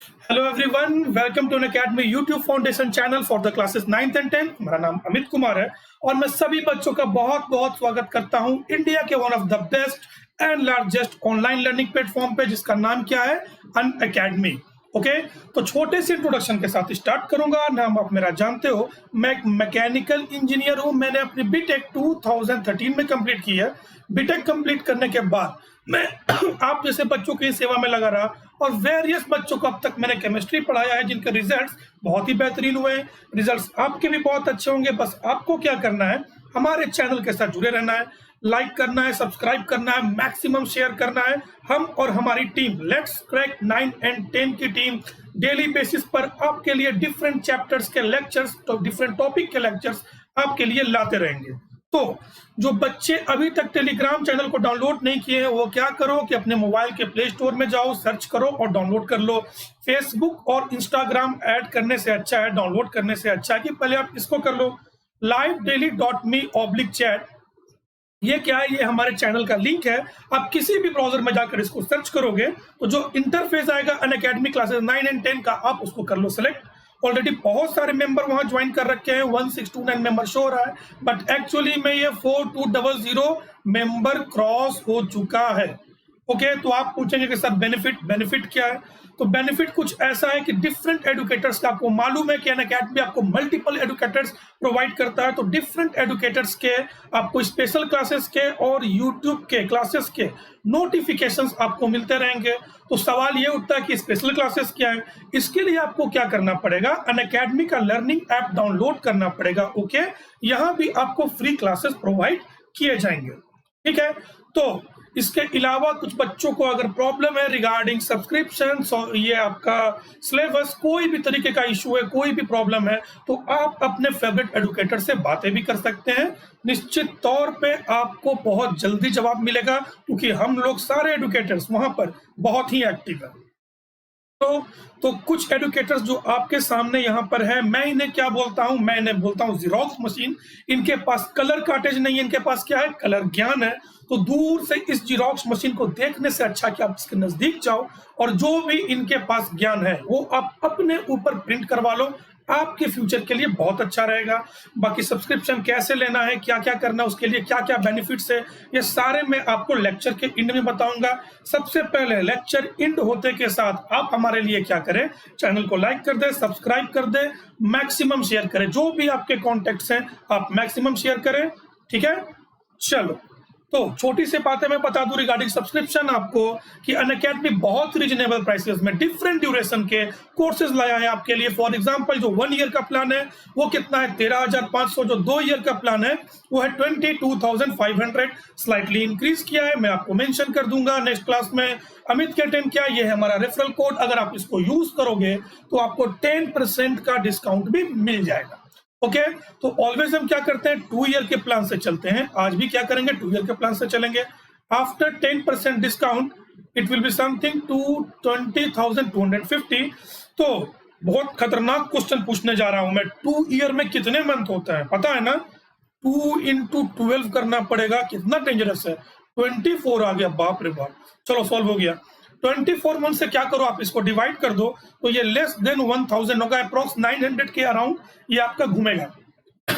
Hello everyone, welcome to academy YouTube foundation channel for the classes 9th and 10th। मेरा नाम अमित कुमार है और मैं सभी बच्चों का बहुत बहुत स्वागत करता हूं इंडिया के one of the best and largest online learning platform पे, जिसका नाम क्या है, अन अकेडमी। ओके, तो छोटे से इंट्रोडक्शन के साथ स्टार्ट करूंगा। नाम आप मेरा जानते हो, मैं एक मैकेनिकल इंजीनियर हूं। मैंने अपनी बीटेक 2013 में कंप्लीट की है। बीटेक कंप्लीट करने के बाद मैं आप जैसे बच्चों की सेवा में लगा रहा और वेरियस बच्चों को अब तक मैंने केमिस्ट्री पढ़ाया है, जिनके रिजल्ट्स बहुत ही बेहतरीन हुए हैं। रिजल्ट्स आपके भी बहुत अच्छे होंगे। बस आपको क्या करना है, हमारे चैनल के साथ जुड़े रहना है, लाइक करना है, सब्सक्राइब करना है, मैक्सिमम शेयर करना है। हम और हमारी टीम लेट्स क्रैक 9 एंड 10 की टीम डेली बेसिस पर आपके लिए डिफरेंट चैप्टर्स के लेक्चर्स, तो डिफरेंट टॉपिक के लेक्चर्स आपके लिए लाते रहेंगे। तो जो बच्चे अभी तक टेलीग्राम चैनल को डाउनलोड नहीं किए हैं, वो क्या करो कि अपने मोबाइल के प्ले स्टोर में जाओ, सर्च करो और डाउनलोड कर लो। फेसबुक और इंस्टाग्राम ऐड करने से अच्छा है, डाउनलोड करने से अच्छा है कि पहले आप इसको कर लो। livedaily.me/chat, ये क्या है, ये हमारे चैनल का लिंक है। आप किसी भी ब्राउजर में जाकर इसको सर्च करोगे तो जो इंटरफेस आएगा अन अकेडमी क्लासेस 9 एंड 10 का, आप उसको कर लो सेलेक्ट। ऑलरेडी बहुत सारे मेंबर वहां ज्वाइन कर रखे हैं, 1629 मेंबर शो हो रहा है, बट एक्चुअली में ये 4200 मेंबर क्रॉस हो चुका है। ओके, तो आप पूछेंगे कि सर बेनिफिट क्या है? तो बेनिफिट कुछ ऐसा है कि डिफरेंट एडुकेटर्स का, आपको मालूम है कि अनअकैडमी आपको मल्टीपल एडुकेटर्स प्रोवाइड करता है। तो डिफरेंट एडुकेटर्स के आपको स्पेशल क्लासेस के और यूट्यूब के क्लासेस के नोटिफिकेशंस आपको मिलते रहेंगे। तो सवाल ये उठता है कि स्पेशल क्लासेस क्या है। इसके लिए आपको क्या करना पड़ेगा, अनअकैडमी का लर्निंग ऐप डाउनलोड करना पड़ेगा। ओके, यहाँ भी आपको फ्री क्लासेस प्रोवाइड किए जाएंगे। ठीक है, तो इसके अलावा कुछ बच्चों को अगर प्रॉब्लम है रिगार्डिंग सब्सक्रिप्शन, ये आपका सिलेबस, कोई भी तरीके का इशू है, कोई भी प्रॉब्लम है, तो आप अपने फेवरेट एडुकेटर से बातें भी कर सकते हैं। निश्चित तौर पे आपको बहुत जल्दी जवाब मिलेगा, क्योंकि हम लोग सारे एडुकेटर्स वहां पर बहुत ही एक्टिव है। तो कुछ एडुकेटर्स जो आपके सामने यहाँ पर है, मैं इन्हें क्या बोलता हूँ, मैं इन्हें बोलता हूँ जीरोक्स मशीन। इनके पास कलर कार्टेज नहीं है, इनके पास क्या है, कलर ज्ञान है। तो दूर से इस जीरोक्स मशीन को देखने से अच्छा कि आप इसके नजदीक जाओ और जो भी इनके पास ज्ञान है वो आप अपने ऊपर प्रिंट करवा लो। आपके फ्यूचर के लिए बहुत अच्छा रहेगा। बाकी सब्सक्रिप्शन कैसे लेना है, क्या क्या करना है, उसके लिए क्या क्या बेनिफिट्स है, ये सारे मैं आपको लेक्चर के एंड में बताऊंगा। सबसे पहले लेक्चर एंड होते के साथ आप हमारे लिए क्या करें, चैनल को लाइक कर दे, सब्सक्राइब कर दे, मैक्सिमम शेयर करें। जो भी आपके कॉन्टेक्ट्स हैं आप मैक्सिमम शेयर करें। ठीक है, चलो। तो छोटी सी बातें मैं बता दूं रिगार्डिंग सब्सक्रिप्शन आपको, कि अनअकैडमी बहुत रिजनेबल प्राइसेस में डिफरेंट ड्यूरेशन के कोर्सेज लाया है आपके लिए। फॉर एग्जांपल जो 1 ईयर का प्लान है वो कितना है, 13,500। जो 2 ईयर का प्लान है वो है 22,500। स्लाइटली इंक्रीज किया है, मैं आपको मेंशन कर दूंगा नेक्स्ट क्लास में। अमित के 10 क्या, ये है हमारा रेफरल कोड। अगर आप इसको यूज करोगे तो आपको 10% का डिस्काउंट भी मिल जाएगा। ओके, तो ऑलवेज हम क्या करते हैं, 2 ईयर के प्लान से चलते हैं। आज भी क्या करेंगे, 2 ईयर के प्लान से चलेंगे। After 10% discount it will be something to 20,250। तो बहुत खतरनाक क्वेश्चन पूछने जा रहा हूं मैं, 2 ईयर में कितने मंथ होता है पता है ना? 2 into 12 करना पड़ेगा, कितना डेंजरस है। 24 आ गया, बाप रे बाप। चलो सॉल्व हो गया। 24 मंथ से क्या करो, आप इसको डिवाइड कर दो तो ये लेस देन 1000 होगा, अप्रॉक्स 900 के अराउंड ये आपका घूमेगा।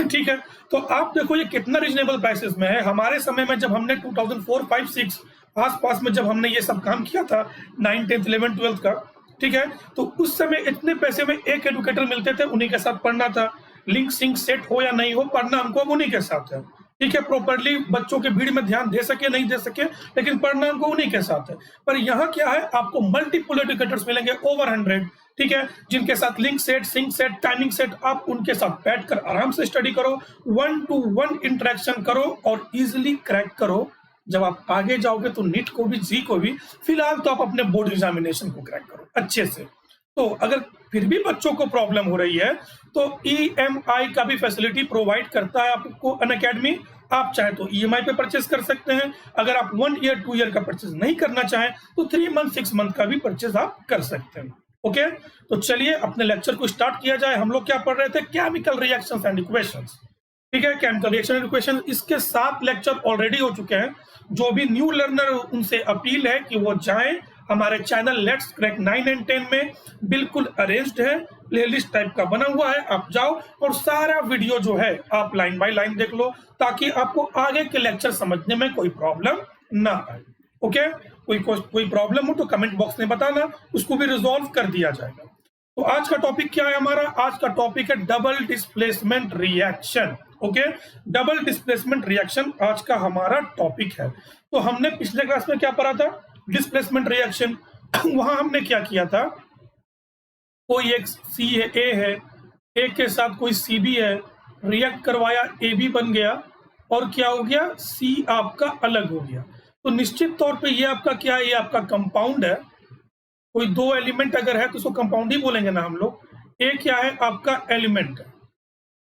ठीक है, तो आप देखो ये कितना रिजनेबल प्राइसेस में है। हमारे समय में जब हमने 2004, 5, 6 आसपास में जब हमने ये सब काम किया था, 9, 10, 11, 12 का, ठीक है, तो उस समय इतने पैसे में एक एडुकेटर मिलते थे, उन्हीं के साथ पढ़ना था। लिंक सिंक सेट हो या नहीं हो, पढ़ना हमको उन्हीं के साथ है। ठीक है, प्रॉपर्ली बच्चों के भीड़ में ध्यान दे सके नहीं दे सके, लेकिन पढ़ना हमको उन्हीं के साथ है। पर यहाँ क्या है, आपको मल्टीपल एडुकेटर्स मिलेंगे, ओवर 100। ठीक है, जिनके साथ link set, sync set, timing set, आप उनके साथ बैठकर आराम से स्टडी करो, 1-to-1 इंटरेक्शन करो और इजिली क्रैक करो। जब आप आगे जाओगे तो नीट को भी, जी को भी, फिलहाल तो आप अपने बोर्ड एग्जामिनेशन को क्रैक करो अच्छे से। तो अगर फिर भी बच्चों को प्रॉब्लम हो रही है तो EMI का भी फैसिलिटी प्रोवाइड करता है आपको अनअकैडमी। आप चाहे तो EMI पे परचेस कर सकते हैं। अगर आप 1 ईयर 2 ईयर का परचेस नहीं करना चाहें तो 3 मंथ 6 मंथ का भी परचेस आप कर सकते हैं। ओके, तो चलिए अपने लेक्चर को स्टार्ट किया जाए। हम लोग क्या पढ़ रहे थे, केमिकल रिएक्शंस एंड इक्वेशंस। ठीक है, केमिकल रिएक्शन एंड इक्वेशन, इसके 7 लेक्चर ऑलरेडी हो चुके हैं। जो भी न्यू लर्नर, उनसे अपील है कि वो जाएं हमारे चैनल लेट्स क्रैक 9 एंड 10 में बिल्कुल अरेंज्ड है, प्लेलिस्ट टाइप का बना हुआ है। आप जाओ और सारा वीडियो जो है आप लाइन बाय लाइन देख लो, ताकि आपको आगे के लेक्चर समझने में कोई प्रॉब्लम ना आए। ओके, कोई प्रॉब्लम हो तो कमेंट बॉक्स में बताना, उसको भी रिजॉल्व कर दिया जाएगा। तो आज का टॉपिक क्या है हमारा? आज का टॉपिक है double displacement reaction. Okay, double displacement reaction आज का हमारा टॉपिक है। तो हमने पिछले क्लास में क्या पढ़ा था? Displacement reaction. वहां हमने क्या किया था? कोई एक सी है, ए है, ए के साथ कोई सी बी है, रिएक्ट करवाया, ए बी बन गया और क्या हो गया? सी आपका अलग हो गया। तो निश्चित तौर पे ये आपका क्या है? ये आपका कंपाउंड है। कोई दो एलिमेंट अगर है तो उसको कंपाउंड ही बोलेंगे ना हम लोग। ए क्या है? आपका एलिमेंट है।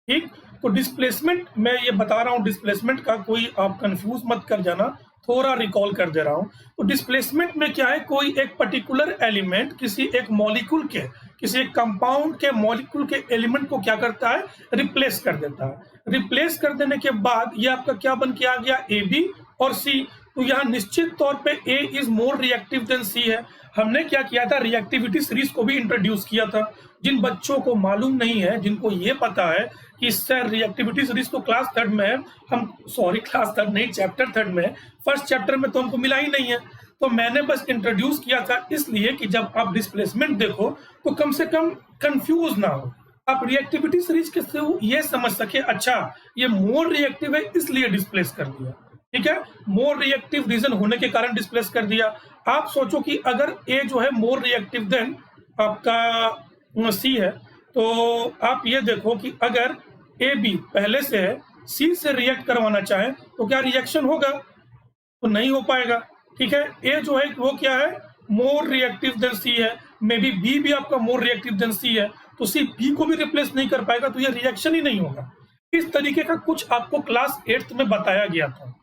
ठीक, तो डिस्प्लेसमेंट मैं ये बता रहा हूँ, डिस्प्लेसमेंट का कोई आप कंफ्यूज मत कर जाना, थोड़ा रिकॉल कर दे रहा हूँ। तो डिस्प्लेसमेंट में क्या है? कोई एक पर्टिकुलर एलिमेंट किसी एक मॉलिक्यूल के, किसी एक कंपाउंड के मॉलिक्यूल के एलिमेंट को क्या करता है? रिप्लेस कर देता है। रिप्लेस कर देने के बाद ये आपका क्या बन के आ गया? ए बी और सी। तो यहाँ निश्चित तौर पे ए इज मोर रिएक्टिव देन सी है। हमने क्या किया था? रिएक्टिविटी सीरीज को भी इंट्रोड्यूस किया था। जिन बच्चों को मालूम नहीं है, जिनको ये पता है कि सर रिएक्टिविटी सीरीज तो क्लास थर्ड में है, क्लास थर्ड नहीं, चैप्टर थर्ड में, फर्स्ट चैप्टर में तो हमको मिला ही नहीं है। तो मैंने बस इंट्रोड्यूस किया था इसलिए कि जब आप डिस्प्लेसमेंट देखो तो कम से कम कंफ्यूज ना हो, आप रिएक्टिविटी सीरीज के थ्रू ये समझ सके, अच्छा ये मोर रिएक्टिव है इसलिए डिस्प्लेस कर दिया। ठीक है, मोर रिएक्टिव रीजन होने के कारण डिस्प्लेस कर दिया। आप सोचो कि अगर ए जो है मोर रिएक्टिव देन आपका सी है, तो आप ये देखो कि अगर ए बी पहले से है, सी से रिएक्ट करवाना चाहे तो क्या रिएक्शन होगा? तो नहीं हो पाएगा। ठीक है, ए जो है वो क्या है? मोर रिएक्टिव देन सी है। मे बी बी भी आपका मोर रिएक्टिव देन सी है, तो सी बी को भी रिप्लेस नहीं कर पाएगा, तो ये रिएक्शन ही नहीं होगा। इस तरीके का कुछ आपको क्लास 8th में बताया गया था,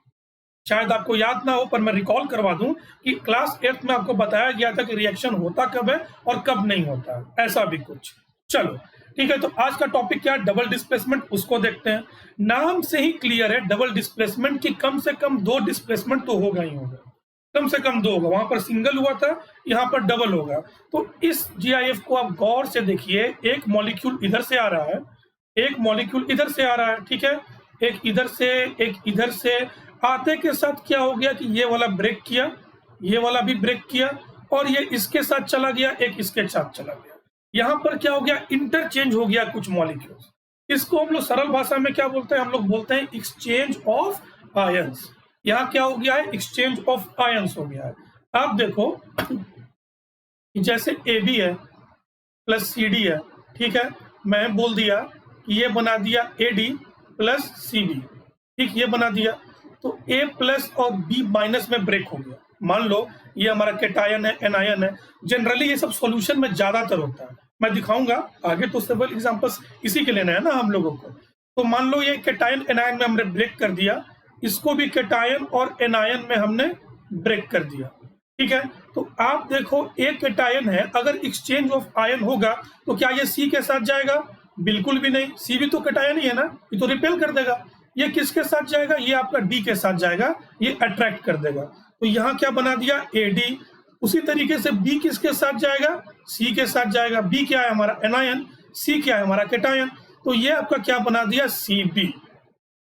शायद आपको याद ना हो, पर मैं रिकॉल करवा दूं कि क्लास 8th में आपको बताया गया था कि रिएक्शन होता कब है और कब नहीं होता है, ऐसा भी कुछ। चलो ठीक है, तो आज का टॉपिक क्या है? डबल डिस्प्लेसमेंट, उसको देखते हैं। नाम से ही क्लियर है डबल डिस्प्लेसमेंट की कम से कम दो डिस्प्लेसमेंट तो होगा ही होगा, कम से कम दो होगा। वहां पर सिंगल हुआ था, यहाँ पर डबल होगा। तो इस जीआईएफ को आप गौर से देखिए, एक मॉलिक्यूल इधर से आ रहा है, एक मॉलिक्यूल इधर से आ रहा है। ठीक है, एक इधर से, एक इधर से। आते के साथ क्या हो गया कि ये वाला ब्रेक किया, ये वाला भी ब्रेक किया, और ये इसके साथ चला गया, एक इसके साथ चला गया। यहाँ पर क्या हो गया? इंटरचेंज हो गया कुछ मॉलिक्यूल्स। इसको हम लोग सरल भाषा में क्या बोलते हैं? हम लोग बोलते हैं एक्सचेंज ऑफ आयंस। यहाँ क्या हो गया है? एक्सचेंज ऑफ आयंस हो गया है। आप देखो जैसे ए बी है प्लस सी डी है, ठीक है, मैं बोल दिया कि ये बना दिया A D plus C B. ठीक, ये बना दिया, तो ए प्लस और बी माइनस में ब्रेक हो गया। मान लो ये हमारा कैटायन है, एनायन है। जनरली ये सब सॉल्यूशन में ज्यादातर होता है, मैं दिखाऊंगा आगे, तो सिंपल एग्जांपल्स इसी के लेना है ना हम लोगों को। तो मान लो ये कैटायन एनायन में हमने ब्रेक कर दिया, इसको भी कैटायन और एनायन में हमने ब्रेक कर दिया। ठीक है, तो आप देखो एक कैटायन है, अगर एक्सचेंज ऑफ आयन होगा तो क्या ये सी के साथ जाएगा? बिल्कुल भी नहीं, सी भी तो कैटायन ही है ना, ये तो रिपेल कर देगा। ये किसके साथ जाएगा? ये आपका डी के साथ जाएगा, ये अट्रैक्ट कर देगा। तो यहाँ क्या बना दिया? A D. उसी तरीके से बी किसके साथ जाएगा? सी के साथ जाएगा। बी क्या है? हमारा एनायन। सी क्या है? हमारा कैटायन। तो ये आपका क्या बना दिया? C B.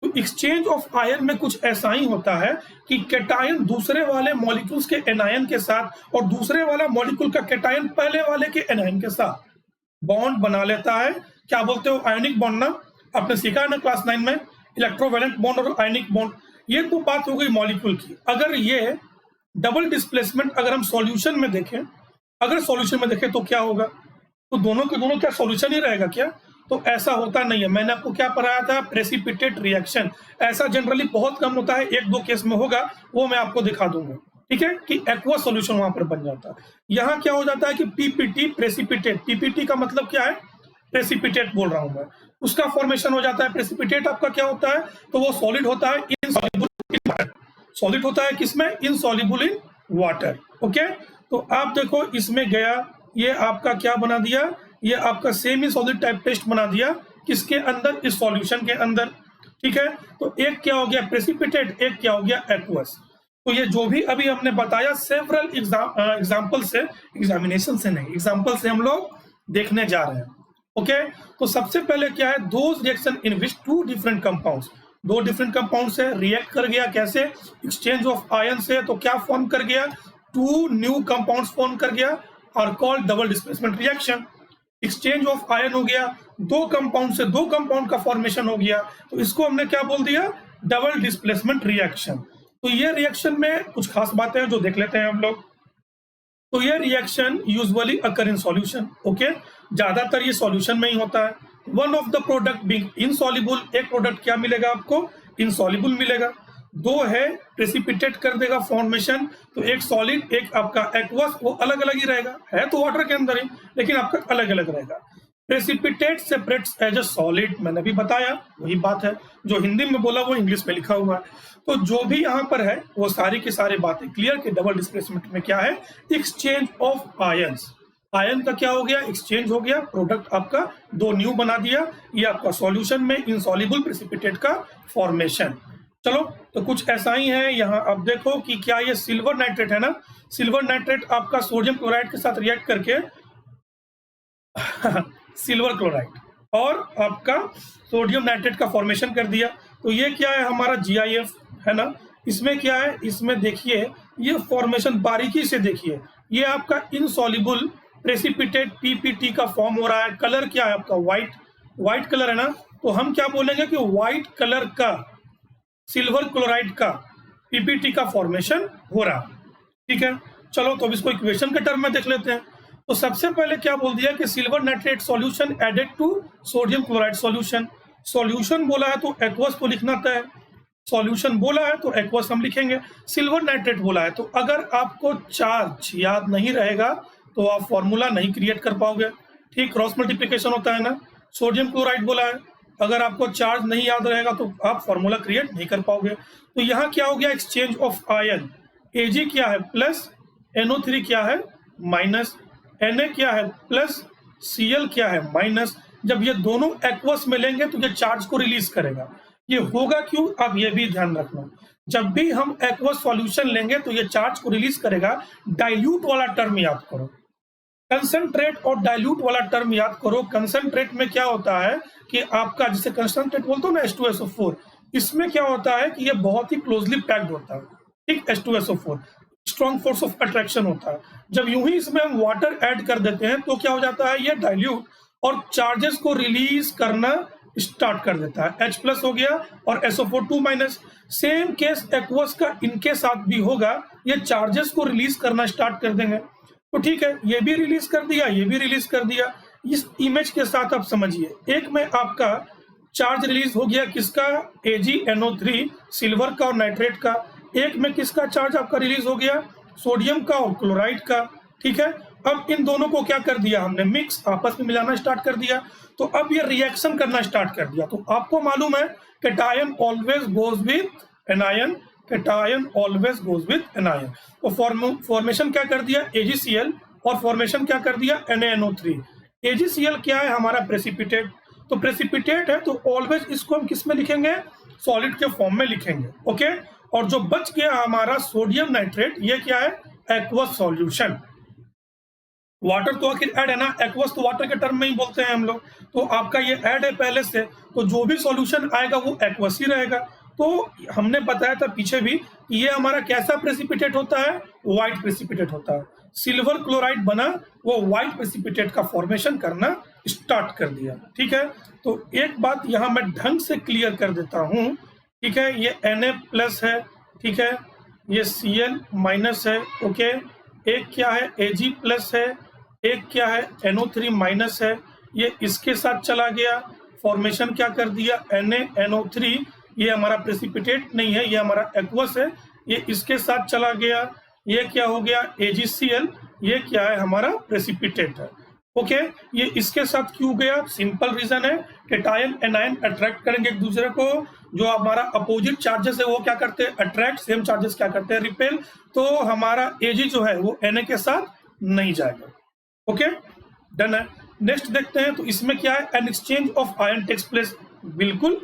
तो एक्सचेंज ऑफ आयन में कुछ ऐसा ही होता है कि कैटायन दूसरे वाले मॉलिक्यूल्स के एनायन के साथ और दूसरे वाला मॉलिक्यूल का कैटायन पहले वाले के एनायन के साथ बॉन्ड बना लेता है। क्या बोलते हो? आयनिक बॉन्ड ना, आपने सीखा है ना क्लास 9 में, इलेक्ट्रोवैलेंट बॉन्ड और आयनिक बॉन्ड। ये तो बात हो गई मॉलिक्यूल की। अगर ये डबल डिस्प्लेसमेंट अगर हम सॉल्यूशन में देखें, अगर सॉल्यूशन में देखें तो क्या होगा? तो दोनों के दोनों क्या सॉल्यूशन ही रहेगा क्या? तो ऐसा होता नहीं है। मैंने आपको क्या पढ़ाया था? Precipitate reaction. ऐसा जनरली बहुत कम होता है, एक दो केस में होगा, वो मैं आपको दिखा दूंगा। ठीक है, कि एक्वा सॉल्यूशन वहां पर बन जाता है। यहाँ क्या हो जाता है कि पीपीटी प्रेसिपिटेट। पीपीटी का मतलब क्या है? प्रेसिपिटेट बोल रहा हूं मैं। उसका फॉर्मेशन हो जाता है। प्रेसिपिटेट आपका क्या होता है? तो वो सॉलिड होता है, इनसॉल्युबल इन वाटर। सॉलिड होता है किसमें? Insoluble in water. ओके, तो आप देखो इसमें गया, ये आपका क्या बना दिया? ये आपका सेमी सॉलिड टाइप पेस्ट बना दिया, किसके अंदर? इस सॉल्यूशन के अंदर। ठीक है, तो एक क्या हो गया? प्रेसिपिटेट, एक क्या हो गया? एक्वस। तो ये जो भी अभी हमने बताया सेवरल एग्जाम्पल से, एग्जामिनेशन से नहीं, एग्जाम्पल से हम लोग देखने जा रहे हैं। ओके, तो सबसे पहले क्या है, those reaction in which two different compounds, दो डिफरेंट कंपाउंड से रिएक्ट कर गया, कैसे, एक्सचेंज ऑफ आयन से, तो क्या फॉर्म कर गया, टू न्यू कंपाउंड्स फॉर्म कर गया, और called double displacement reaction. Exchange of ion हो गया, दो कंपाउंड से दो कंपाउंड का फॉर्मेशन हो गया, तो इसको हमने क्या बोल दिया, डबल डिस्प्लेसमेंट रिएक्शन। तो ये रिएक्शन में कुछ खास बातें हैं जो देख लेते हैं हम लोग। तो ये reaction usually occur in solution. Okay, ज्यादातर ये सॉल्यूशन में ही होता है। One of the product being insoluble, एक प्रोडक्ट क्या मिलेगा आपको, इनसॉल्युबल मिलेगा। दो है प्रेसिपिटेट कर देगा फॉर्मेशन, तो एक सॉलिड एक आपका एक्वस, वो अलग अलग ही रहेगा, है तो वाटर के अंदर ही लेकिन आपका अलग अलग रहेगा। Precipitate separates as a solid, मैंने भी बताया, वही बात है जो हिंदी में बोला वो इंग्लिश में लिखा हुआ है। तो जो भी यहाँ पर है वो सारी की सारी बातें क्लियर कि डबल डिस्प्लेसमेंट में क्या है, एक्सचेंज ऑफ आयंस। आयन का क्या हो गया, एक्सचेंज हो गया, प्रोडक्ट आपका दो न्यू बना दिया, ये आपका सॉल्यूशन में इनसॉल्युबल प्रेसिपिटेट का फॉर्मेशन। चलो, तो कुछ ऐसा ही है यहाँ। अब देखो कि क्या ये सिल्वर नाइट्रेट है ना, सिल्वर नाइट्रेट आपका सोडियम क्लोराइड के साथ रिएक्ट करके सिल्वर क्लोराइड और आपका सोडियम नाइट्रेट का फॉर्मेशन कर दिया। तो ये क्या है, हमारा GIF है ना। इसमें क्या है, इसमें देखिए ये फॉर्मेशन बारीकी से देखिए, ये आपका इनसॉल्युबल प्रेसिपिटेट PPT का फॉर्म हो रहा है। कलर क्या है आपका, व्हाइट, व्हाइट कलर है ना। तो हम क्या बोलेंगे कि व्हाइट कलर का सिल्वर क्लोराइड का PPT का फॉर्मेशन हो रहा, ठीक है। चलो, तो अब इसको इक्वेशन के टर्म में देख लेते हैं। तो सबसे पहले क्या बोल दिया कि silver nitrate solution added to sodium chloride solution. Solution बोला है तो एक्वस तो लिखना तय है, सॉल्यूशन बोला है तो एक्वस हम लिखेंगे। सिल्वर नाइट्रेट बोला है तो अगर आपको चार्ज याद नहीं रहेगा तो आप फॉर्मूला नहीं क्रिएट कर पाओगे, ठीक, क्रॉस मल्टीप्लिकेशन होता है ना। सोडियम क्लोराइड बोला है, अगर आपको चार्ज नहीं याद रहेगा तो आप फॉर्मूला क्रिएट नहीं कर पाओगे। तो यहाँ क्या हो गया, एक्सचेंज ऑफ आयन, Ag क्या है प्लस, NO3 क्या है माइनस, Na क्या है प्लस, Cl क्या है माइनस। जब ये दोनों एक्वस मिलेंगे तो ये चार्ज को रिलीज करेगा। ये होगा क्यों, आप ये भी ध्यान रखना, जब भी हम एक्वस सॉल्यूशन लेंगे तो ये चार्ज को रिलीज करेगा। डाइल्यूट वाला टर्म याद करो, कंसंट्रेट और डाइल्यूट वाला टर्म याद करो। कंसंट्रेट में क्या होता है कि आपका, जिसे कंसंट्रेट बोलते हो ना H2SO4, इसमें क्या होता है कि ये बहुत ही क्लोजली पैक्ड होता है, ठीक, H2SO4 strong force of attraction होता है। जब यूं ही इसमें हम वाटर ऐड कर देते हैं तो क्या हो जाता है, ये डाइल्यूट और चार्जेस को रिलीज करना स्टार्ट कर देता है। H प्लस हो गया और SO4 2 minus. Same case aqueous का इनके साथ भी होगा, ये चार्जेस को रिलीज करना स्टार्ट कर देंगे। तो ठीक है, ये भी रिलीज कर दिया, ये भी रिलीज कर दिया। इस इमेज के साथ आप समझिए, एक में आपका चार्ज रिलीज हो गया किसका, AgNO3 सिल्वर का और नाइट्रेट का। एक में किसका चार्ज आपका रिलीज हो गया, सोडियम का और क्लोराइड का, ठीक है। अब इन दोनों को क्या कर दिया हमने, मिक्स, आपस में मिलाना स्टार्ट कर दिया। तो अब ये रिएक्शन करना स्टार्ट कर दिया। तो आपको मालूम है cation always goes with anion, cation always goes with anion. तो फॉर्मेशन क्या कर दिया, AgCl, और फॉर्मेशन क्या कर दिया, NaNO3। AgCl क्या है, हमारा प्रेसिपिटेट। तो प्रेसिपिटेट है तो ऑलवेज इसको हम किस में लिखेंगे, सॉलिड के फॉर्म में लिखेंगे, ओके। और जो बच गया हमारा सोडियम नाइट्रेट, ये क्या है, एक्वस सॉल्यूशन। वाटर तो आखिर ऐड है ना, एक्वस तो वाटर के टर्म में ही बोलते हैं हम लोग। तो आपका ये ऐड है पहले से, तो जो भी सॉल्यूशन आएगा वो एक्वस ही रहेगा। तो हमने बताया था पीछे भी, ये हमारा कैसा प्रेसिपिटेट होता है, व्हाइट प्रेसिपिटेट होता है। सिल्वर क्लोराइड बना, वो व्हाइट प्रेसिपिटेट का फॉर्मेशन करना स्टार्ट कर दिया, ठीक है। तो एक बात यहाँ मैं ढंग से क्लियर कर देता हूँ, ठीक है। ये Na प्लस है, ठीक है, ये Cl माइनस है, ओके। एक क्या है, Ag प्लस है, एक क्या है, NO3 माइनस है। ये इसके साथ चला गया, फॉर्मेशन क्या कर दिया, NaNO3। ये हमारा प्रेसिपिटेट नहीं है, ये हमारा एक्वस है। ये इसके साथ चला गया, ये क्या हो गया, AgCl। ये क्या है, हमारा प्रेसिपिटेट है, ओके। ये इसके साथ क्यों गया, सिंपल रीजन है, कैटायन एनायन अट्रैक्ट करेंगे एक दूसरे को। जो हमारा अपोजिट चार्जेस है वो क्या करते हैं, अट्रैक्ट, सेम चार्जेस क्या करते हैं, रिपेल। तो हमारा Ag जो है वो Na के साथ नहीं जाएगा, ओके, डन है। नेक्स्ट देखते हैं, तो इसमें क्या है, an exchange of ion takes place, बिल्कुल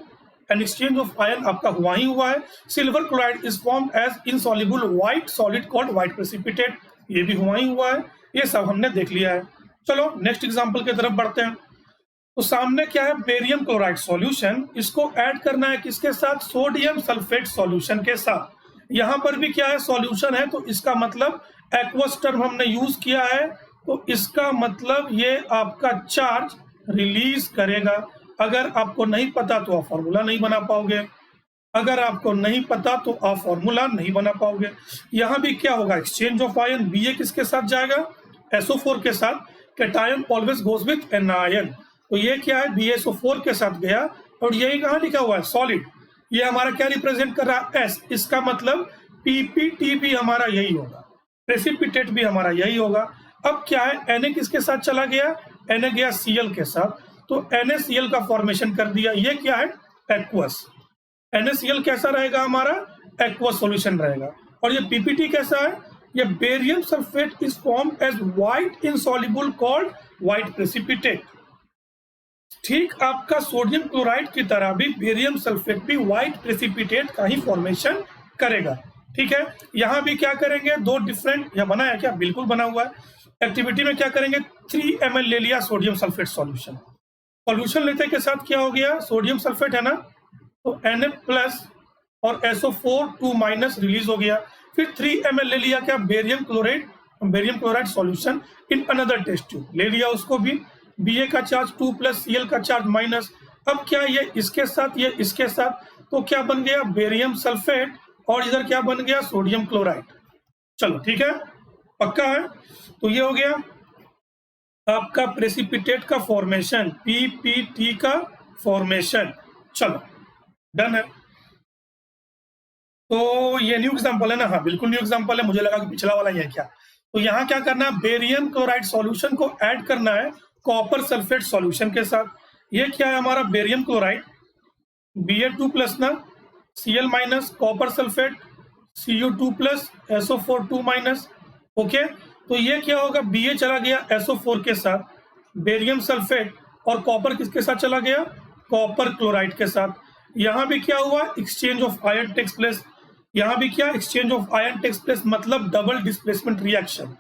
एन एक्सचेंज ऑफ आयन आपका हुआ ही हुआ है। Silver chloride is formed as insoluble white solid called white precipitate, ये भी हुआ ही हुआ है। ये सब हमने देख लिया है। चलो नेक्स्ट एग्जांपल की तरफ बढ़ते हैं। तो सामने क्या है, बेरियम क्लोराइड सॉल्यूशन, इसको ऐड करना है किसके साथ, सोडियम सल्फेट सॉल्यूशन के साथ। यहाँ पर भी क्या है, सॉल्यूशन है, तो इसका मतलब एक्वस टर्म हमने यूज किया है, तो इसका मतलब ये आपका चार्ज रिलीज करेगा। अगर आपको नहीं पता तो आप फॉर्मूला नहीं बना पाओगे, अगर आपको नहीं पता तो आप फॉर्मूला नहीं बना पाओगे। यहाँ भी क्या होगा, एक्सचेंज ऑफ आयन, Ba किसके साथ जाएगा, SO4 के साथ। Cation always goes with anion, तो ये क्या है, BaSO4 के साथ गया, और यही कहाँ लिखा हुआ है, सॉलिड। ये हमारा क्या रिप्रेजेंट कर रहा है, S, इसका मतलब PPT भी हमारा यही होगा, प्रेसिपिटेट भी हमारा यही होगा। अब क्या है, Na किसके साथ चला गया, Na गया Cl के साथ, तो NaCl का फॉर्मेशन कर दिया। ये क्या है, एक्वस। NaCl कैसा रहेगा हमारा, एक्वस सॉल्यूशन रहेगा। और ये PPT कैसा है, ये barium sulphate is formed as white insoluble called white precipitate. ठीक आपका सोडियम क्लोराइड की तरह भी बेरियम सल्फेट भी व्हाइट प्रेसिपिटेट का ही फॉर्मेशन करेगा। ठीक है, यहाँ भी क्या करेंगे, दो डिफरेंट, यह बना है क्या, बिल्कुल बना हुआ है। एक्टिविटी में क्या करेंगे, 3 ml ले लिया सोडियम सल्फेट सॉल्यूशन। सॉल्यूशन लेते के साथ क्या हो गया, सोडियम सल्फेट है ना, तो Na प्लस और SO4 2- रिलीज हो गया। फिर 3 ml ले लिया क्या, barium chloride solution in another test tube ले लिया, उसको भी Ba का चार्ज 2 प्लस Cl का चार्ज माइनस। अब क्या, ये इसके साथ, ये इसके साथ, तो क्या बन गया, बेरियम सल्फेट, और इधर क्या बन गया, सोडियम क्लोराइड। चलो ठीक है, पक्का है। तो ये हो गया आपका प्रेसिपिटेट का फॉर्मेशन, PPT का फॉर्मेशन। चलो डन है। तो ये न्यू एग्जांपल है ना, हाँ बिल्कुल न्यू एग्जांपल है, मुझे लगा कि पिछला वाला ही है क्या। तो यहाँ क्या करना है, बेरियम क्लोराइड सॉल्यूशन को ऐड करना है कॉपर सल्फेट सॉल्यूशन के साथ। ये क्या है हमारा, बेरियम क्लोराइड, Ba2 प्लस ना, Cl minus, copper sulphate Cu2 plus, SO4 2-। Okay, तो ये क्या होगा, Ba चला गया SO4 के साथ, बेरियम सल्फेट, और कॉपर किसके साथ चला गया, कॉपर क्लोराइड के साथ। यहाँ भी क्या हुआ, exchange of ion takes place. यहाँ भी क्या, exchange of ion takes place, मतलब डबल डिस्प्लेसमेंट रिएक्शन।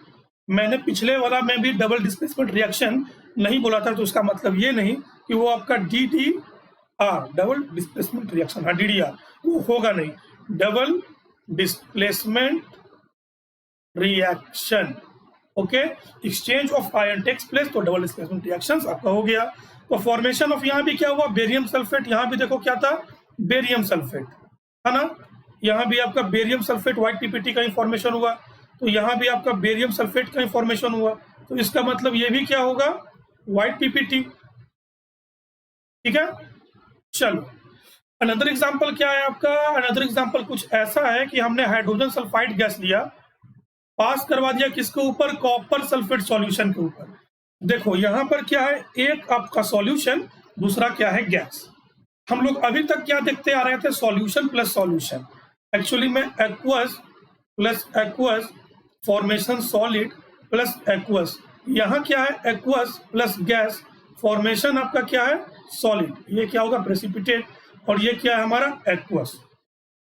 मैंने पिछले वाला में भी डबल डिस्प्लेसमेंट रिएक्शन नहीं बोला था, तो उसका मतलब ये नहीं कि वो आपका DDR, डबल डिस्प्लेसमेंट रिएक्शन, हाँ DDR, वो होगा नहीं, double displacement reaction. Okay, exchange of ion takes place, तो डबल डिस्प्लेसमेंट रिएक्शंस आपका हो गया। तो फॉर्मेशन ऑफ यहाँ भी क्या हुआ, बेरियम सल्फेट, यहाँ भी देखो क्या था, बेरियम सल्फेट, है ना, यहाँ भी आपका बेरियम सल्फेट व्हाइट PPT का फॉर्मेशन हुआ, तो यहाँ भी आपका बेरियम सल्फेट का फॉर्मेशन हुआ, तो इसका मतलब ये भी क्या होगा, व्हाइट PPT। ठीक है, चलो अनदर एग्जांपल क्या है आपका, अनदर एग्जांपल कुछ ऐसा है कि हमने हाइड्रोजन सल्फाइड गैस लिया, पास करवा दिया किसके ऊपर, कॉपर सल्फेट सॉल्यूशन के ऊपर। देखो यहाँ पर क्या है, एक आपका सॉल्यूशन, दूसरा क्या है, गैस। हम लोग अभी तक क्या देखते आ रहे थे, सॉल्यूशन प्लस सॉल्यूशन। एक्चुअली में aqueous plus aqueous, formation solid plus aqueous. यहाँ क्या है, एक्वस प्लस गैस, फॉर्मेशन आपका क्या है, सॉलिड। ये क्या होगा, प्रेसिपिटेट, और ये क्या है हमारा, एक्वस।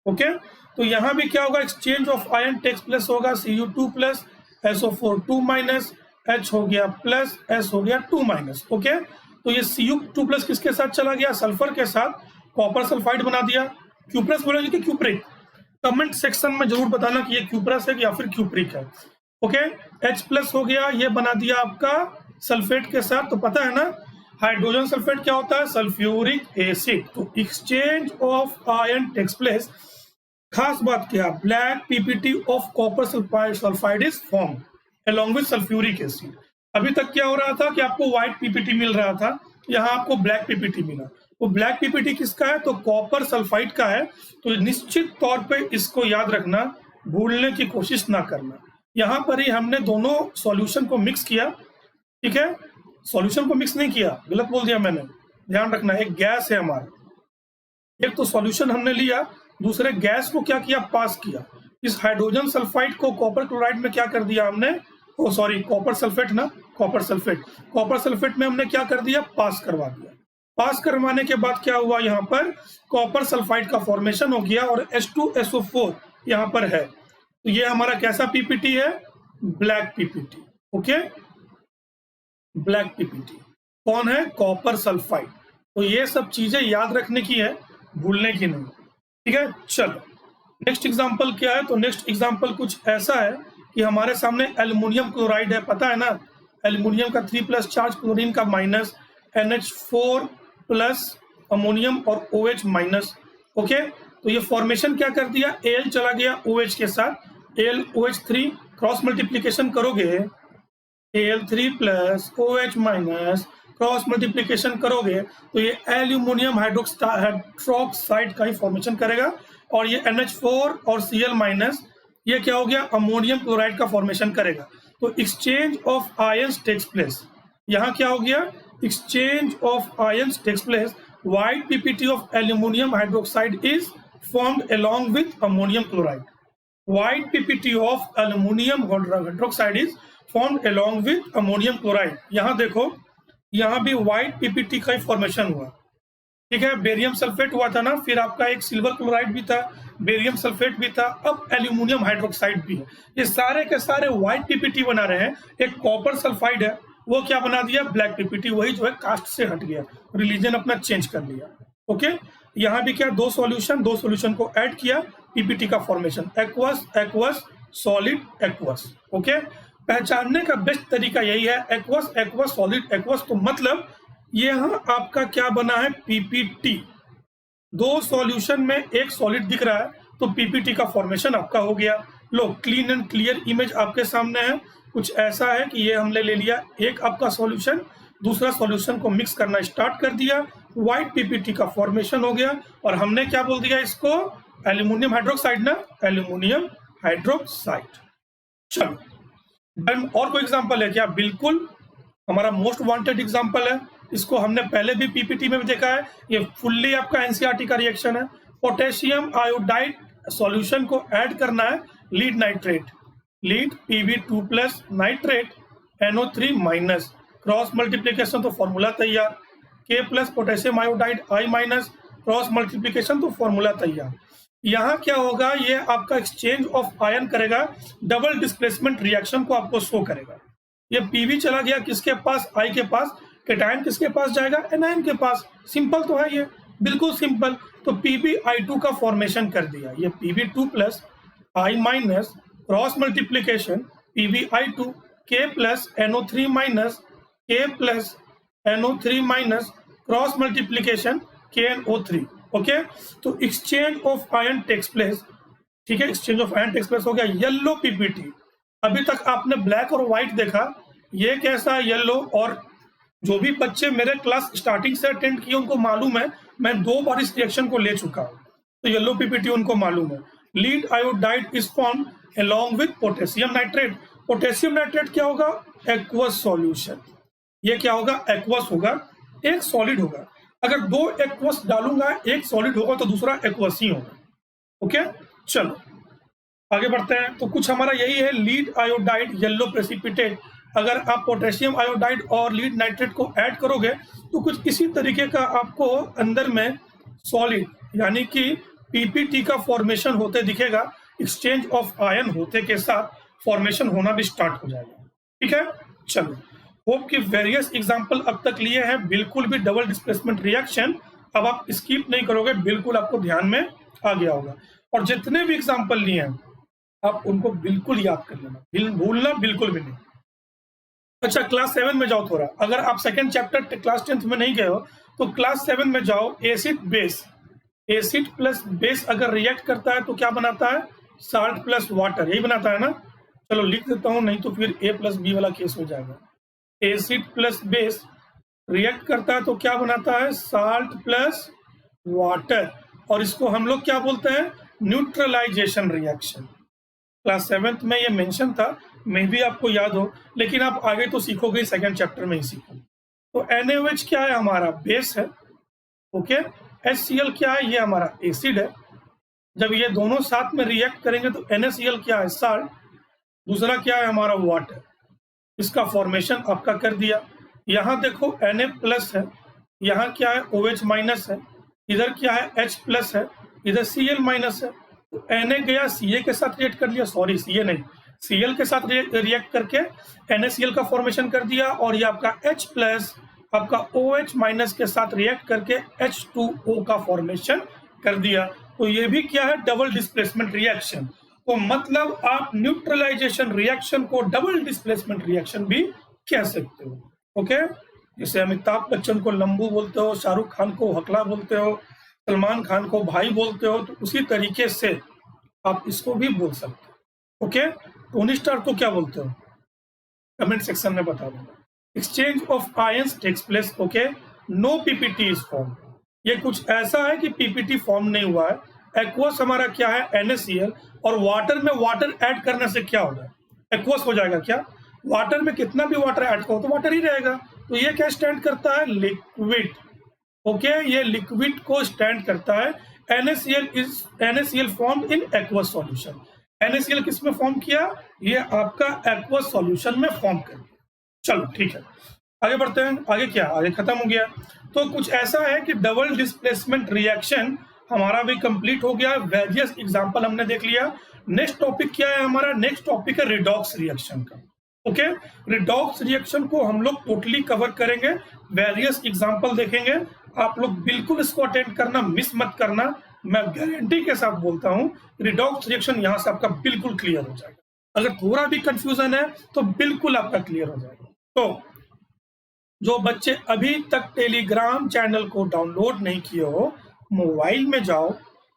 ओके, तो यहाँ भी क्या होगा, exchange of ion takes place होगा, Cu2 प्लस, SO4 2-, H हो गया प्लस, S हो गया 2-। ओके, तो ये Cu2 प्लस किसके साथ चला गया, सल्फर के साथ, कॉपर सल्फाइड बना दिया। क्यूप्रस बोलेंगे कि क्यूप्रिक, कमेंट सेक्शन में जरूर बताना कि ये क्यूप्रस है या फिर क्यूप्रिक है। ओके, H प्लस हो गया, ये बना दिया आपका सल्फेट के साथ। तो पता है ना, हाइड्रोजन सल्फेट क्या होता है, सल्फ्यूरिक एसिड। तो exchange of ion takes place, खास बात क्या, black PPT of copper sulphide is form along with sulphuric acid. अभी तक क्या हो रहा था कि आपको व्हाइट PPT मिल रहा था, यहाँ आपको ब्लैक PPT मिला। तो ब्लैक PPT किसका है, तो कॉपर सल्फाइड का है। तो निश्चित तौर पे इसको याद रखना, भूलने की कोशिश ना करना। यहाँ पर ही हमने दोनों सॉल्यूशन को मिक्स किया, ठीक है, सॉल्यूशन को मिक्स नहीं किया, गलत बोल दिया मैंने, ध्यान रखना। एक गैस है हमारा, एक तो सॉल्यूशन हमने लिया, दूसरे गैस को क्या किया, पास किया। इस हाइड्रोजन सल्फाइड को कॉपर क्लोराइड में क्या कर दिया हमने, ओ सॉरी कॉपर सल्फेट ना, कॉपर सल्फेट में हमने क्या कर दिया, पास करवा दिया। पास करवाने के बाद क्या हुआ, यहाँ पर कॉपर सल्फाइड का फॉर्मेशन हो गया और H2SO4 यहाँ पर है। तो ये हमारा कैसा पीपीटी है, black PPT. Okay, black PPT कौन है, कॉपर सल्फाइड। तो ये सब चीजें याद रखने की है, भूलने की नहीं। ठीक है, चलो नेक्स्ट एग्जांपल क्या है। तो नेक्स्ट एग्जांपल कुछ ऐसा है कि हमारे सामने एल्युमिनियम क्लोराइड है, पता है ना, एल्युमिनियम का 3+ चार्ज, क्लोरीन का -, NH4+ अमोनियम और OH माइनस। ओके, तो ये फॉर्मेशन क्या कर दिया, Al चला गया OH के साथ, AlOH3 क्रॉस मल्टीप्लीकेशन करोगे, Al3+ OH minus cross multiplication करोगे तो ये एल्यूमिनियम हाइड्रोक्साइड का ही फॉर्मेशन करेगा। और ये NH4 और Cl- ये क्या हो गया, अमोनियम क्लोराइड का फॉर्मेशन करेगा। तो exchange of ions takes place. यहाँ क्या हो गया, exchange of ions takes place. White PPT of aluminium hydroxide is formed along with ammonium chloride. White PPT of aluminum hydroxide is formed along with ammonium chloride। यहाँ देखो, यहाँ भी white PPT का ही फॉर्मेशन हुआ। ठीक है, बेरियम सल्फेट हुआ था ना, फिर आपका एक सिल्वर क्लोराइड भी था, बेरियम सल्फेट भी था, अब एल्यूमिनियम हाइड्रोक्साइड भी है। ये सारे के सारे व्हाइट पीपीटी बना रहे हैं। एक कॉपर सल्फाइड है, वो क्या बना दिया, ब्लैक पीपीटी, वही जो है कास्ट से हट गया, रिलीजन अपना चेंज कर लिया। ओके, यहाँ भी क्या, दो सॉल्यूशन को ऐड किया, पीपीटी का formation, aqueous solid aqueous. Okay, पहचानने का बेस्ट तरीका यही है, एक्वस सॉलिड एक्वस। तो मतलब यहाँ आपका क्या बना है, पीपीटी। दो सॉल्यूशन में एक सॉलिड दिख रहा है तो पीपीटी का फॉर्मेशन आपका हो गया। लो, क्लीन एंड क्लियर इमेज आपके सामने है। कुछ ऐसा है कि ये हमने ले लिया एक आपका सॉल्यूशन, दूसरा सॉल्यूशन को मिक्स करना स्टार्ट कर दिया, व्हाइट पीपीटी का फॉर्मेशन हो गया और हमने क्या बोल दिया इसको, एल्यूमिनियम हाइड्रोक्साइड ना, एल्यूमिनियम हाइड्रोक्साइड। चलो डन। और कोई एग्जांपल है क्या, बिल्कुल हमारा मोस्ट वांटेड एग्जांपल है, इसको हमने पहले भी पीपीटी में भी देखा है, ये फुल्ली आपका एनसीईआरटी का रिएक्शन है। पोटेशियम आयोडाइड सॉल्यूशन को ऐड करना है lead nitrate, lead Pb2+ nitrate NO3- cross multiplication तो फॉर्मूला तैयार, K+ potassium iodide I- cross multiplication तो फॉर्मूला तैयार। यहाँ क्या होगा, ये आपका एक्सचेंज ऑफ आयन करेगा, डबल डिस्प्लेसमेंट रिएक्शन को आपको शो करेगा। ये Pb चला गया किसके पास, I के पास, कैटायन किसके पास जाएगा, एनायन के पास। सिंपल तो है ये, बिल्कुल सिंपल। तो PbI2 का फॉर्मेशन कर दिया, ये Pb2+ I- cross multiplication PbI2, K+ NO3- K+ NO3- cross multiplication KNO3। Okay, तो exchange of ion takes place. ठीक है, exchange of ion takes place हो गया। येलो पीपीटी, अभी तक आपने ब्लैक और व्हाइट देखा, ये कैसा येलो। और जो भी बच्चे मेरे क्लास स्टार्टिंग से अटेंड किए उनको मालूम है, मैं 2 बार इस रिएक्शन को ले चुका हूँ, तो येलो पीपीटी उनको मालूम है। Lead iodide is form along with potassium nitrate. Potassium nitrate क्या होगा, एक्वस सॉल्यूशन। ये क्या होगा, एक्वस होगा, एक सॉलिड होगा। अगर 2 एक्वस डालूंगा, एक सॉलिड होगा तो दूसरा एक्वस ही होगा। ओके, चलो आगे बढ़ते हैं। तो कुछ हमारा यही है, लीड आयोडाइड येलो प्रेसिपिटेट। अगर आप पोटेशियम आयोडाइड और लीड नाइट्रेट को ऐड करोगे तो कुछ इसी तरीके का आपको अंदर में सॉलिड यानी कि पीपीटी का फॉर्मेशन होते दिखेगा। एक्सचेंज ऑफ आयन होते के साथ फॉर्मेशन होना भी स्टार्ट हो जाएगा। ठीक है, चलो होप कि वेरियस एग्जांपल अब तक लिए हैं, बिल्कुल भी डबल डिस्प्लेसमेंट रिएक्शन अब आप स्किप नहीं करोगे, बिल्कुल आपको ध्यान में आ गया होगा। और जितने भी एग्जांपल लिए हैं आप उनको बिल्कुल याद कर लेना, भूलना बिल्कुल भी नहीं। अच्छा, क्लास 7 में जाओ थोड़ा, अगर आप सेकंड चैप्टर क्लास 10th में नहीं गए हो तो क्लास 7 में जाओ। Acid base, acid plus base अगर रिएक्ट करता है तो क्या बनाता है, साल्ट प्लस वाटर, यही बनाता है ना। चलो लिख देता हूं, नहीं तो फिर A+B वाला केस हो जाएगा। एसिड प्लस बेस रिएक्ट करता है तो क्या बनाता है, साल्ट प्लस वाटर, और इसको हम लोग क्या बोलते हैं, न्यूट्रलाइजेशन रिएक्शन। क्लास 7th में ये मेंशन था, मे भी आपको याद हो, लेकिन आप आगे तो सीखोगे, सेकंड चैप्टर में ही सीखोगे। तो NaOH क्या है, हमारा बेस है। ओके, HCl क्या है, ये हमारा एसिड है। जब ये दोनों साथ में रिएक्ट करेंगे तो NaCl क्या है, साल्ट। दूसरा क्या है हमारा, वाटर। इसका फॉर्मेशन आपका कर दिया। यहाँ देखो Na+ है, यहाँ क्या है OH माइनस है, इधर क्या है H प्लस है, इधर Cl माइनस है। तो Na गया Ca के साथ रिएक्ट कर लिया, सॉरी Ca नहीं, Cl के साथ रिएक्ट करके NaCl का फॉर्मेशन कर दिया, और ये आपका H प्लस आपका OH माइनस के साथ रिएक्ट करके H2O का फॉर्मेशन कर दिया। तो ये भी क्या है, डबल डिस्प्लेसमेंट रिएक्शन। तो मतलब आप न्यूट्रलाइजेशन रिएक्शन को डबल डिस्प्लेसमेंट रिएक्शन भी कह सकते हो। ओके, जैसे अमिताभ बच्चन को लंबू बोलते हो, शाहरुख खान को हकला बोलते हो, सलमान खान को भाई बोलते हो, तो उसी तरीके से आप इसको भी बोल सकते हो। ओके, टोनी स्टार को क्या बोलते हो, कमेंट सेक्शन में बता दो। Exchange of ions takes place, okay, no PPT is form. ये कुछ ऐसा है कि पीपीटी फॉर्म नहीं हुआ है। एक्वस हमारा क्या है, NaCl, और वाटर में वाटर ऐड करने से क्या होगा, एक्वस हो जाएगा। क्या वाटर में कितना भी वाटर ऐड करो तो वाटर ही रहेगा। तो ये क्या स्टैंड करता है, लिक्विड। ओके, ये लिक्विड को स्टैंड करता है। NaCl form in aqueous solution. NaCl किस में फॉर्म किया, ये आपका एक्वस सॉल्यूशन में फॉर्म कर दिया। चलो ठीक है, आगे बढ़ते हैं। आगे क्या, आगे खत्म हो गया। तो कुछ ऐसा है कि डबल डिस्प्लेसमेंट रिएक्शन हमारा भी कंप्लीट हो गया। वेरियस एग्जांपल हमने देख लिया। नेक्स्ट टॉपिक क्या है हमारा, नेक्स्ट टॉपिक है रिडॉक्स रिएक्शन का। ओके, रिडॉक्स रिएक्शन को हम लोग टोटली कवर करेंगे, वेरियस एग्जांपल देखेंगे। आप लोग बिल्कुल इसको अटेंड करना, मिस मत करना। मैं गारंटी के साथ बोलता हूं, रिडॉक्स रिएक्शन यहां से आपका बिल्कुल क्लियर हो जाएगा। अगर थोड़ा भी कंफ्यूजन है तो बिल्कुल आपका क्लियर हो जाएगा। तो जो बच्चे अभी तक टेलीग्राम चैनल को डाउनलोड नहीं किए हो, मोबाइल में जाओ,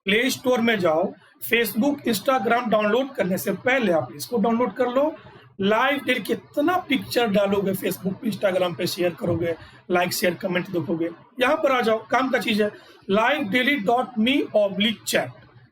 प्ले स्टोर में जाओ, फेसबुक इंस्टाग्राम डाउनलोड करने से पहले आप इसको डाउनलोड कर लो। लाइव डेली कितना पिक्चर डालोगे फेसबुक पे, इंस्टाग्राम पे शेयर करोगे, लाइक शेयर कमेंट देखोगे। यहाँ पर आ जाओ, काम का चीज है, livedaily.me/chat।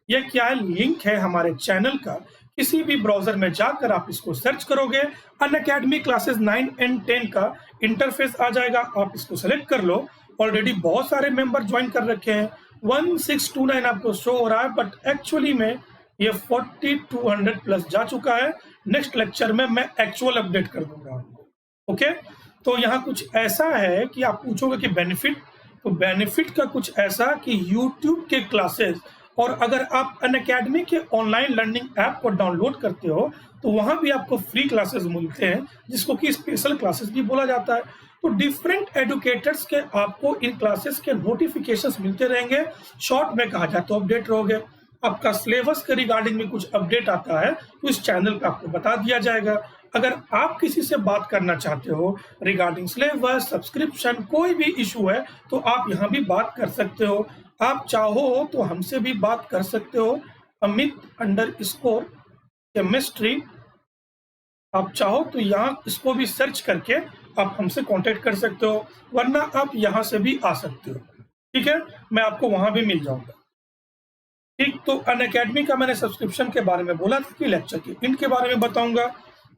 ये क्या है, लिंक है हमारे चैनल का। किसी भी ब्राउजर में जाकर आप इसको सर्च करोगे, अनअकैडमी क्लासेस 9 and 10 का इंटरफेस आ जाएगा। आप इसको सेलेक्ट कर लो। ऑलरेडी बहुत सारे मेंबर ज्वाइन कर रखे हैं, 1629 आपको शो हो रहा है, बट एक्चुअली में ये 4200 प्लस जा चुका है। नेक्स्ट लेक्चर में मैं एक्चुअल अपडेट कर दूंगा आपको। ओके, तो यहाँ कुछ ऐसा है कि आप पूछोगे कि बेनिफिट, तो बेनिफिट का कुछ ऐसा कि यूट्यूब के क्लासेस, और अगर आप अनअकैडमी के ऑनलाइन लर्निंग ऐप को डाउनलोड करते हो तो वहां भी आपको फ्री क्लासेस मिलते हैं, जिसको कि स्पेशल क्लासेस भी बोला जाता है। तो डिफरेंट एडुकेटर्स के आपको इन क्लासेस के नोटिफिकेशंस मिलते रहेंगे। शॉर्ट में कहा जाए तो अपडेट रहोगे। आपका सिलेबस के रिगार्डिंग में कुछ अपडेट आता है तो इस चैनल पे आपको बता दिया जाएगा। अगर आप किसी से बात करना चाहते हो रिगार्डिंग सिलेबस, सब्सक्रिप्शन, कोई भी इशू है, तो आप यहाँ भी बात कर सकते हो। आप चाहो तो हमसे भी बात कर सकते हो, Amit_chemistry। आप चाहो तो यहाँ इसको भी सर्च करके आप हमसे कांटेक्ट कर सकते हो, वरना आप यहाँ से भी आ सकते हो। ठीक है, मैं आपको वहां भी मिल जाऊंगा। ठीक, तो अनअकैडमी का मैंने सब्सक्रिप्शन के बारे में बोला था कि लेक्चर की इनके बारे में बताऊंगा।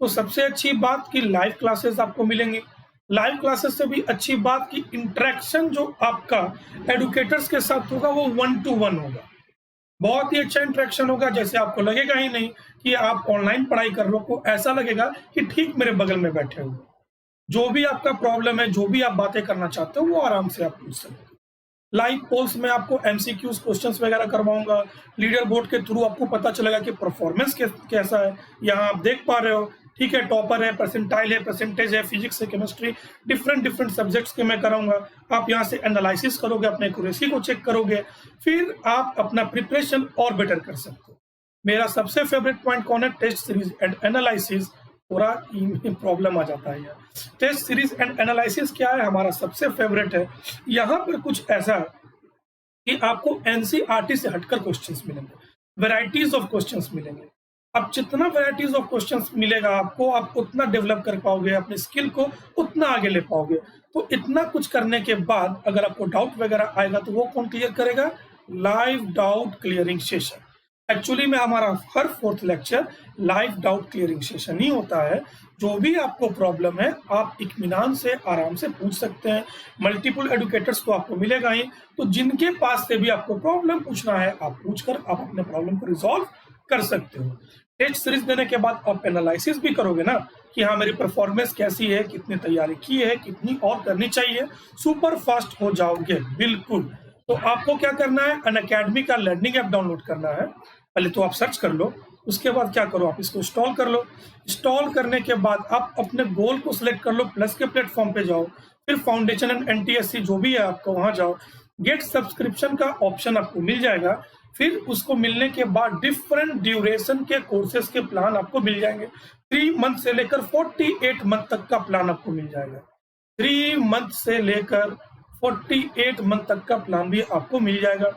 तो सबसे अच्छी बात कि लाइव क्लासेस आपको मिलेंगी। लाइव क्लासेस से भी अच्छी बात कि इंटरेक्शन जो आपका एडुकेटर्स के साथ होगा वो 1 to 1 होगा। बहुत ही अच्छा इंटरेक्शन होगा, जैसे आपको लगेगा ही नहीं कि आप ऑनलाइन पढ़ाई कर लो, को ऐसा लगेगा कि ठीक मेरे बगल में बैठे हो। जो भी आपका प्रॉब्लम है, जो भी आप बातें करना चाहते हो, वो आराम से आप पूछ सकते हो। लाइव पोल्स में आपको एमसीक्यूज क्वेश्चंस वगैरह करवाऊंगा। लीडर बोर्ड के थ्रू आपको पता चलेगा कि परफॉर्मेंस कैसा है। यहाँ आप देख पा रहे हो, ठीक है, टॉपर है, परसेंटाइल है, परसेंटेज है, फिजिक्स है, केमिस्ट्री, डिफरेंट सब्जेक्ट्स के मैं कराऊंगा। आप यहाँ से एनालिसिस करोगे, अपने एक्यूरेसी को चेक करोगे, फिर आप अपना प्रिपरेशन और बेटर कर सकते हो। मेरा सबसे फेवरेट पॉइंट कौन है, टेस्ट सीरीज एंड एनालिसिस। पूरा प्रॉब्लम आ जाता है यार। टेस्ट सीरीज एंड एनालिसिस क्या है, हमारा सबसे फेवरेट है। यहाँ पर कुछ ऐसा कि आपको एनसीईआरटी से हटकर क्वेश्चंस मिलेंगे, वैरायटीज ऑफ क्वेश्चंस मिलेंगे। अब जितना वैरायटीज ऑफ क्वेश्चंस मिलेगा आपको, आप उतना डेवलप कर पाओगे, अपने स्किल को उतना आगे ले पाओगे। तो इतना कुछ करने के बाद अगर आपको डाउट वगैरह आएगा तो वो कौन क्लियर करेगा, live doubt clearing session. Actually में हमारा हर 4th lecture live doubt clearing session ही होता है। जो भी आपको प्रॉब्लम है आप इत्मीनान से आराम से पूछ सकते हैं। मल्टीपल एडुकेटर्स तो आपको मिलेगा ही, तो जिनके पास से भी आपको प्रॉब्लम पूछना है आप पूछकर आप अपने प्रॉब्लम को रिजॉल्व कर सकते हो। टेस्ट सीरीज देने के बाद आप एनालिसिस भी करोगे ना, कि हाँ मेरी परफॉर्मेंस कैसी है, कितनी तैयारी की है, कितनी और करनी चाहिए, सुपर फास्ट हो जाओगे बिल्कुल। तो आपको क्या करना है, अनअकैडमी का लर्निंग ऐप डाउनलोड करना है। पहले तो आप सर्च कर लो, उसके बाद क्या करो, आप इसको इंस्टॉल कर लो। इंस्टॉल करने के बाद आप अपने गोल को सिलेक्ट कर लो, प्लस के प्लेटफॉर्म पे जाओ, फिर फाउंडेशन एंड एनटीएससी जो भी है आपको वहां जाओ, गेट सब्सक्रिप्शन का ऑप्शन आपको मिल जाएगा। फिर उसको मिलने के बाद डिफरेंट ड्यूरेशन के कोर्सेज के प्लान आपको मिल जाएंगे। 3 मंथ से लेकर 48 मंथ तक का प्लान आपको मिल जाएगा। 3 मंथ से लेकर 48 मंथ तक का प्लान भी आपको मिल जाएगा।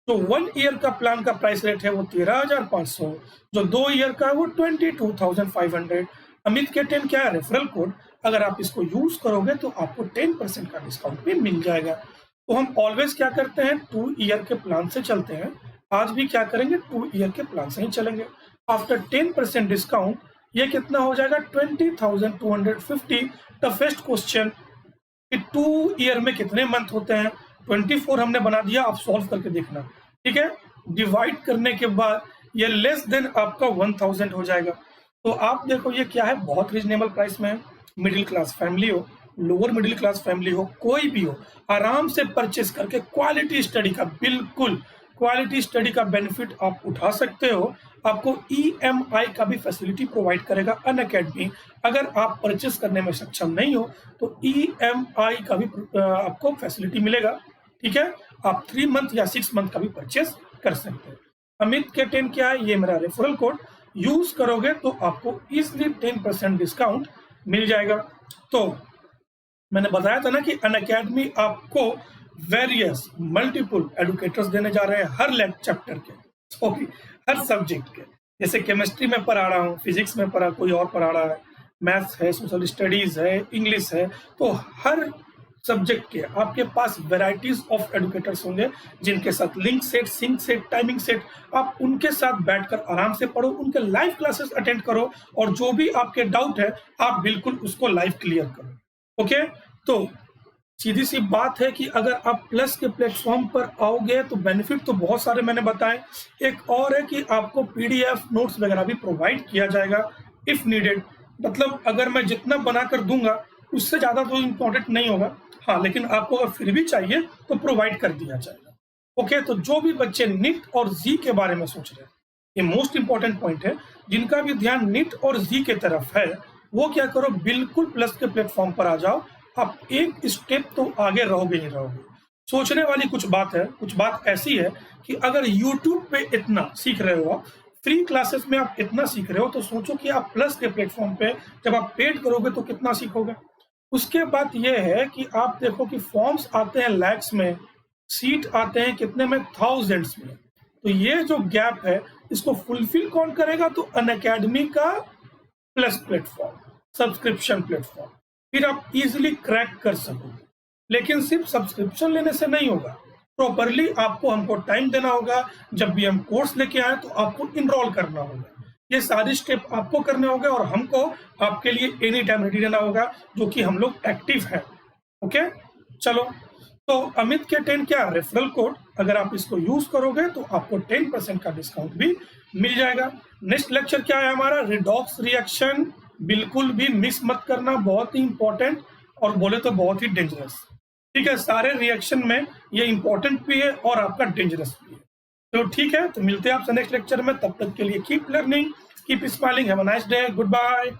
तो 1 ईयर का प्लान का प्राइस रेट है वो 13,500, जो 2 ईयर का है वो 22,500। अमित के 10 क्या है, रेफरल कोड, अगर आप इसको यूज करोगे तो आपको 10% का डिस्काउंट भी मिल जाएगा। तो हम ऑलवेज क्या करते हैं, 2 ईयर के प्लान से चलते हैं। आज भी क्या करेंगे, 2 ईयर के प्लान से ही चलेंगे। आफ्टर 10% डिस्काउंट ये कितना हो जाएगा, 20,250। टफेस्ट क्वेश्चन कि 2 ईयर में कितने मंथ होते हैं, 24 हमने बना दिया, आप सॉल्व करके देखना, ठीक है। डिवाइड करने के बाद ये लेस देन आपका 1000 हो जाएगा। तो आप देखो ये क्या है, बहुत रीजनेबल प्राइस में है। मिडिल क्लास फैमिली हो, लोअर मिडिल क्लास फैमिली हो, कोई भी हो, आराम से परचेस करके क्वालिटी स्टडी का, बिल्कुल क्वालिटी स्टडी का बेनिफिट आप उठा सकते हो। आपको ईएमआई का भी फैसिलिटी प्रोवाइड करेगा अनअकैडमी। अगर आप परचेस करने में सक्षम नहीं हो तो ईएमआई का भी आपको फैसिलिटी मिलेगा, ठीक है। आप 3 मंथ या 6 मंथ का भी परचेस कर सकते हैं। अमित के 10 क्या है, ये मेरा रेफरल कोड यूज करोगे तो आपको इजिली 10% डिस्काउंट मिल जाएगा। तो मैंने बताया था ना कि अनअकैडमी आपको वेरियस मल्टीपल एडुकेटर्स देने जा रहे हैं हर चैप्टर के, सॉरी हर सब्जेक्ट के। जैसे केमिस्ट्री में पढ़ा रहा हूँ, फिजिक्स में पढ़ा, कोई और पढ़ा रहा है, मैथ्स है, सोशल स्टडीज है, इंग्लिश है, तो हर सब्जेक्ट के आपके पास वेराइटीज ऑफ एडुकेटर्स होंगे जिनके साथ link set, sync set, timing set, आप उनके साथ बैठकर आराम से पढ़ो, उनके लाइव क्लासेस अटेंड करो और जो भी आपके डाउट है आप बिल्कुल उसको लाइव क्लियर करो। ओके, तो सीधी सी बात है कि अगर आप प्लस के प्लेटफॉर्म पर आओगे तो बेनिफिट तो बहुत सारे मैंने बताए। एक और है कि आपको पीडीएफ नोट्स वगैरह भी प्रोवाइड किया जाएगा इफ नीडेड। मतलब अगर मैं जितना बनाकर दूंगा उससे ज़्यादा तो इम्पोर्टेंट नहीं होगा, हाँ, लेकिन आपको अगर फिर भी चाहिए तो प्रोवाइड कर दिया जाएगा। ओके, तो जो भी बच्चे नीट और जी के बारे में सोच रहे हैं, ये मोस्ट इंपॉर्टेंट पॉइंट है, जिनका भी ध्यान नीट और जी के तरफ है वो क्या करो, बिल्कुल प्लस के प्लेटफॉर्म पर आ जाओ। आप एक स्टेप तो आगे रहोगे ही रहोगे। सोचने वाली कुछ बात है, कुछ बात ऐसी है कि अगर YouTube पे इतना सीख रहे हो, फ्री क्लासेस में आप इतना सीख रहे हो, तो सोचो कि आप प्लस के प्लेटफॉर्म पे जब आप पेड करोगे तो कितना सीखोगे। उसके बाद ये है कि आप देखो कि फॉर्म्स आते हैं लैक्स में, सीट आते हैं कितने में, थाउजेंड्स में। तो ये जो गैप है इसको फुलफिल कौन करेगा, तो अनअकैडमी का प्लस प्लेटफॉर्म, सब्सक्रिप्शन प्लेटफॉर्म, फिर आप इजीली क्रैक कर सकोगे। लेकिन सिर्फ सब्सक्रिप्शन लेने से नहीं होगा, प्रॉपरली आपको हमको टाइम देना होगा। जब भी हम कोर्स लेके आए तो आपको इनरोल करना होगा, ये सारी स्टेप आपको करने होंगे और हमको आपके लिए एनी टाइम रेडी रहना होगा, जो कि हम लोग एक्टिव हैं। ओके, चलो, तो अमित के 10 क्या, रेफरल कोड, अगर आप इसको यूज करोगे तो आपको 10% का डिस्काउंट भी मिल जाएगा। नेक्स्ट लेक्चर क्या है हमारा, रिडॉक्स रिएक्शन, बिल्कुल भी मिस मत करना, बहुत ही इंपॉर्टेंट और बोले तो बहुत ही डेंजरस, ठीक है। सारे रिएक्शन में ये इंपॉर्टेंट भी है और आपका डेंजरस भी है। तो ठीक है, तो मिलते हैं आपसे नेक्स्ट लेक्चर में, तब तक के लिए keep learning, keep smiling, have a nice day, good bye.